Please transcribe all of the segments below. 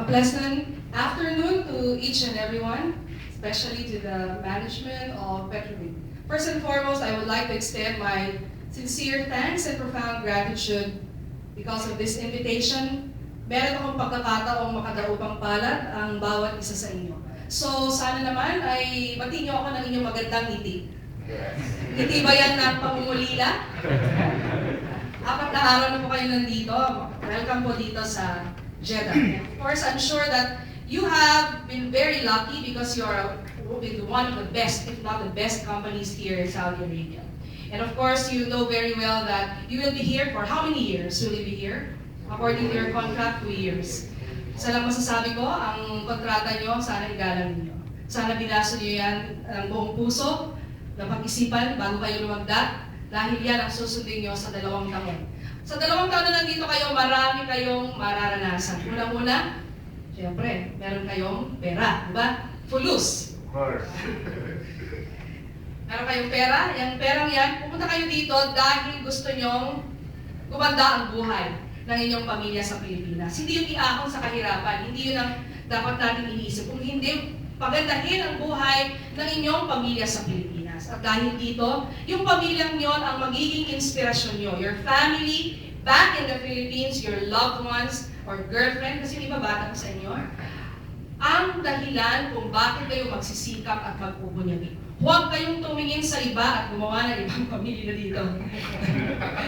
pleasant afternoon to each and everyone, especially to the management of Petroleum. First and foremost, I would like to extend my sincere thanks and profound gratitude because of this invitation. Meron akong pagkakataong makadaupang palad ang bawat isa sa inyo. So sana naman ay batiin niyo ako ng inyong magandang ngiti. Ngiti ba yan ng pangungulila? 4 na araw na po kayo nandito. Welcome po dito sa Jeddah. Of course, I'm sure that you have been very lucky because you are with one of the best, if not the best companies here in Saudi Arabia. And of course, you know very well that you will be here for how many years will you be here? According to your contract, 2 years. Isa lang masasabi ko, ang kontrata nyo, sana igalang ninyo. Sana binaso nyo yan ng buong puso, ng pag-isipan bago kayo lumagda, dahil yan ang susundin nyo sa 2 taon. Sa 2 taon na nandito kayo, marami kayong mararanasan. Una-una, siyempre, meron kayong pera, diba? Fulus. Of course. Meron kayong pera, yung perang yan, pupunta kayo dito dahil gusto nyong gumanda ang buhay ng inyong pamilya sa Pilipinas. Hindi yung iahon sa kahirapan, hindi yun ang dapat natin iniisip. Kung hindi, pagandahin ang buhay ng inyong pamilya sa Pilipinas. At dahil dito, yung pamilyang yon ang magiging inspirasyon nyo. Your family, back in the Philippines, your loved ones, or girlfriend, kasi iba bata sa inyo, ang dahilan kung bakit kayo magsisikap at mag-ubunyagi. Huwag kayong tumingin sa iba at gumawa ng ibang pamilya dito.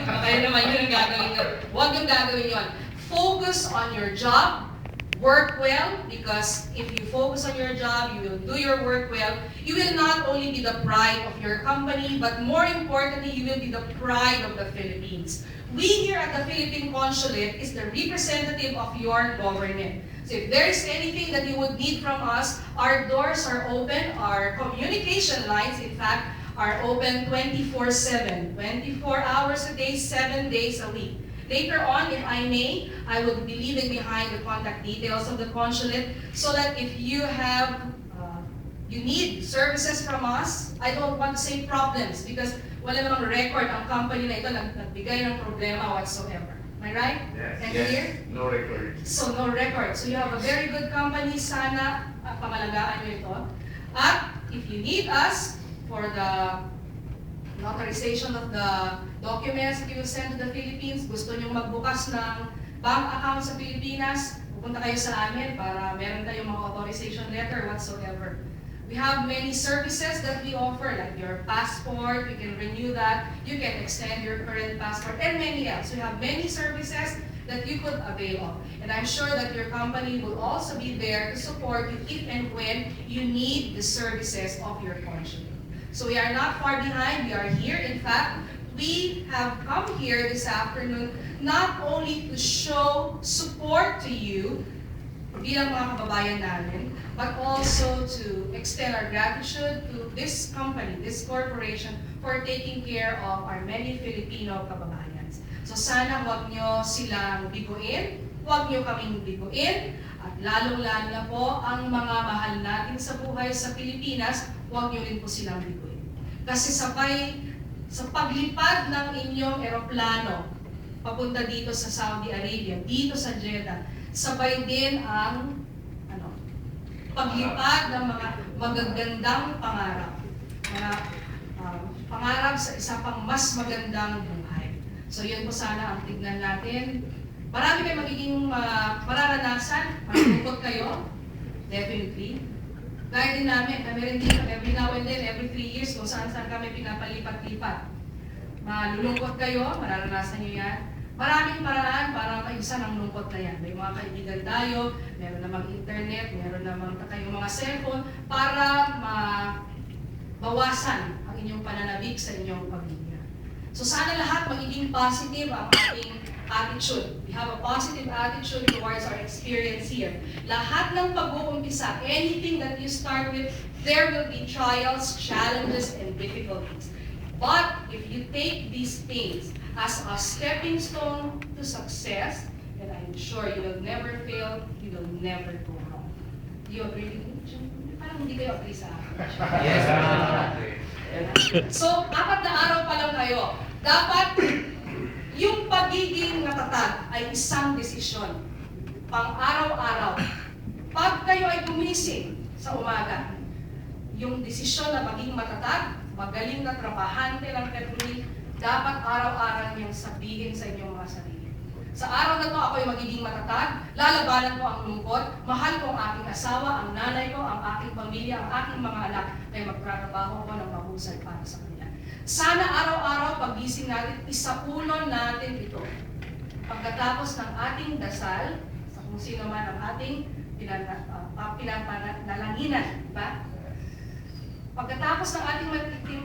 Kaya naman yun ang gagawin nyo. Huwag yung gagawin yun. Focus on your job. Work well, because if you focus on your job, you will do your work well. You will not only be the pride of your company, but more importantly, you will be the pride of the Philippines. We here at the Philippine Consulate is the representative of your government. So if there is anything that you would need from us, our doors are open, our communication lines, in fact, are open 24/7, 24 hours a day, 7 days a week. Later on, if I may, I will be leaving behind the contact details of the consulate so that if you have, you need services from us, I don't want to say problems because wala namang record ang company na ito nagbigay ng problema whatsoever. Am I right? Yes. And Yes. clear? No record. So, no record. So, you have a very good company. Sana pangalagaan nyo ito. At if you need us for the notarization of the documents that you will send to the Philippines, gusto nyo magbukas ng bank account sa Pilipinas, pupunta kayo sa amin para meron kayong mga authorization letter whatsoever. We have many services that we offer, like your passport, you can renew that, you can extend your current passport, and many else. We have many services that you could avail of. And I'm sure that your company will also be there to support you if and when you need the services of your consulate. So we are not far behind, we are here. In fact, we have come here this afternoon not only to show support to you, bilang mga kababayan namin, but also to extend our gratitude to this company, this corporation, for taking care of our many Filipino kababayans. So sana huwag nyo silang biguin, huwag nyo kaming biguin, at lalong-lalo na po ang mga mahal natin sa buhay sa Pilipinas, huwag nyo rin po silang biguin. Kasi sabay sa paglipad ng inyong eroplano papunta dito sa Saudi Arabia, dito sa Jeddah, sabay din ang paglipad ng mga magagandang pangarap. Mga pangarap sa isa pang mas magandang buhay. So yun po sana ang tignan natin. Marami kayong magiging mararanasan, malungkot kayo, definitely. Gaya din namin, kami rin dito, every now and then, every 3 years, kung saan-saan kami pinapalipat-lipat. Malulungkot kayo, mararanasan nyo yan. Maraming paraan para maisan ang lungkot na yan. May mga kaibigan tayo, meron namang internet, meron namang kayong mga cellphone para mabawasan ang inyong pananabik sa inyong pamilya. So sana lahat magiging positive ang ating attitude. We have a positive attitude towards our experience here. Lahat ng pag-uumpisa, anything that you start with, there will be trials, challenges, and difficulties. But if you take these things as a stepping stone to success, then I'm sure you will never fail, you will never go wrong. Do you agree with me? Parang hindi kayo agree sa akin. Yes. So, 4 na araw pa lang kayo. Dapat, yung pagiging natatag ay isang desisyon. Pang araw-araw. Pag kayo ay gumising sa umaga, yung desisyon na maging matatag, magaling na trabahante ng Petrolit, dapat araw-araw niyong sabihin sa inyong mga sarili. Sa araw na to, ako ay magiging matatag, lalabanan ko ang lungkot, mahal ko ang aking asawa, ang nanay ko, ang aking pamilya, ang aking mga anak, ay magtratrabaho ko ng mahusay para sa kanila. Sana araw-araw pagising natin, isapunon natin ito. Pagkatapos ng ating dasal, sa kung sino man ang ating pinapanalanginan, diba? Pagkatapos ng ating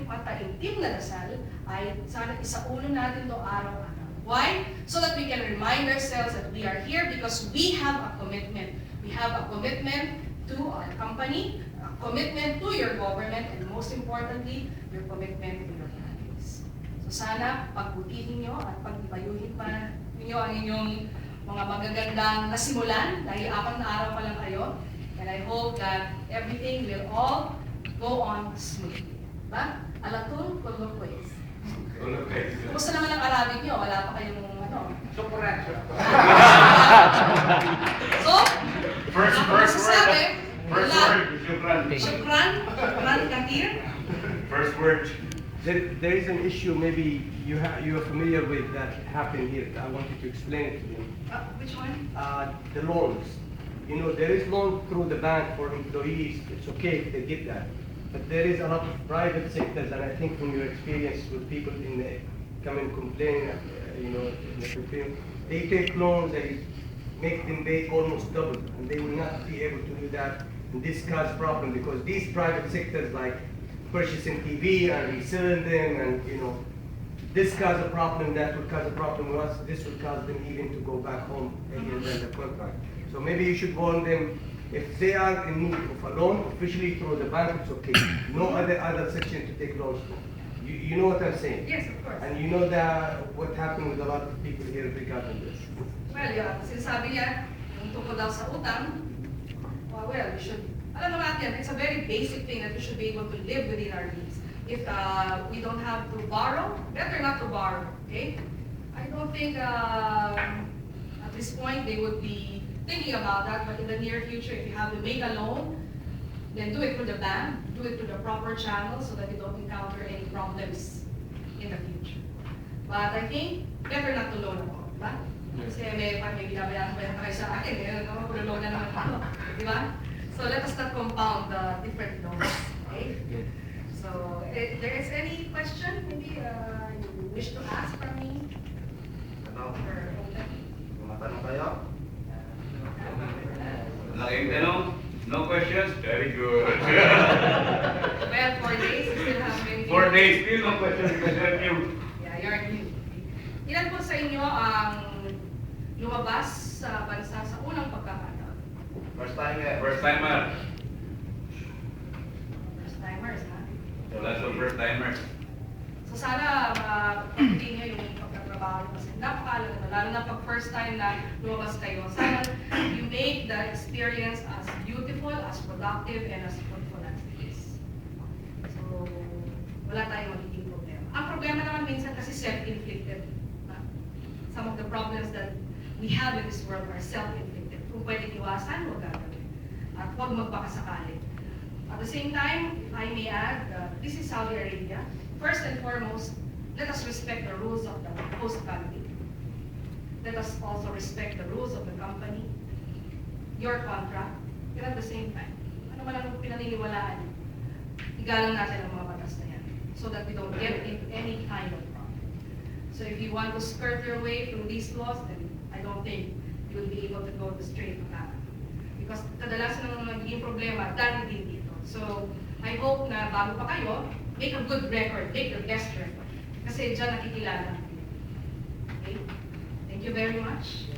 mataimtim na dasal, ay sana isaulo natin ito araw-araw. Why? So that we can remind ourselves that we are here because we have a commitment. We have a commitment to our company, a commitment to your government, and most importantly, your commitment to your families. So sana pagbutihin nyo at pagbayuhin pa ninyo ang inyong mga magagandang nasimulan dahil 4 na araw pa lang kayo. And I hope that everything will all go on smoothly. Diba? Alatul kullu kwes. Kumusta naman ang Arabic nyo? Wala pa kayong ano? Syukran. So, First word, syukran. Syukran kathir. First word. There is an issue maybe you are familiar with that happened here. I wanted to explain it to you. Which one? The loans. You know, there is loan through the bank for employees. It's okay if they get that. But there is a lot of private sectors, and I think from your experience with people in the come and complain, you know, in the Philippines, they take loans, they make them pay almost double, and they will not be able to do that. And this causes problem because these private sectors like purchasing TV and reselling them, and you know, this causes a problem. That would cause a problem with us. This would cause them even to go back home earlier than the contract. So maybe you should warn them. If they are in need of a loan, officially through the bank, it's okay. No other section to take loans from. You know what I'm saying? Yes, of course. And you know that what happened with a lot of people here regarding this. Well, yeah, sinasabi niya, yung tungkol daw sa utang, well, we should, alam naman natin, it's a very basic thing that we should be able to live within our means. If we don't have to borrow, better not to borrow, okay? I don't think at this point they would be thinking about that, but in the near future, if you have to make a loan, then do it through the bank, do it through the proper channel so that you don't encounter any problems in the future. But I think, better not to loan ako, diba? Kasi may binabayaran pa yan tayo sa akin, loan na naman ako, diba? So let us not compound the different loans, okay? So, if there is any question, maybe you wish to ask from me? Ano? Or, Mga tanong kayo? Laking tanong? No questions? Very good. well, 4 days, you still have many. 4 days, still no questions because you're new. Yeah, you're new. Ilan po sa inyo ang lumabas sa bansa sa unang pagkakataon? First timer. First timer. First timers, ha? Wala sa first timer. So sana mapagpili nyo yung pagkatrabaho kasi napakalaga na, lalo na pag first time na lumabas kayo. Sana you make the experience as beautiful, as productive, and as fruitful as it is. So, wala tayong magiging problema. Ang problema naman minsan kasi self-inflicted. Some of the problems that we have in this world are self-inflicted. Kung pwedeng iwasan, huwag gagawin. At huwag magpakasakali. At the same time, if I may add, this is Saudi Arabia. First and foremost, let us respect the rules of the host country. Let us also respect the rules of the company, your contract, and at the same time, ano man ang pinaniniwalaan, igalang natin ang mga batas na yan so that we don't get into any kind of problem. So if you want to skirt your way through these laws, then I don't think you will be able to go the straight path. Because kadalasan ng nagiging problema, dahil din dito. So I hope na bago pa kayo, make a good record, make your best record. Kasi dyan nakikilala. Okay? Thank you very much.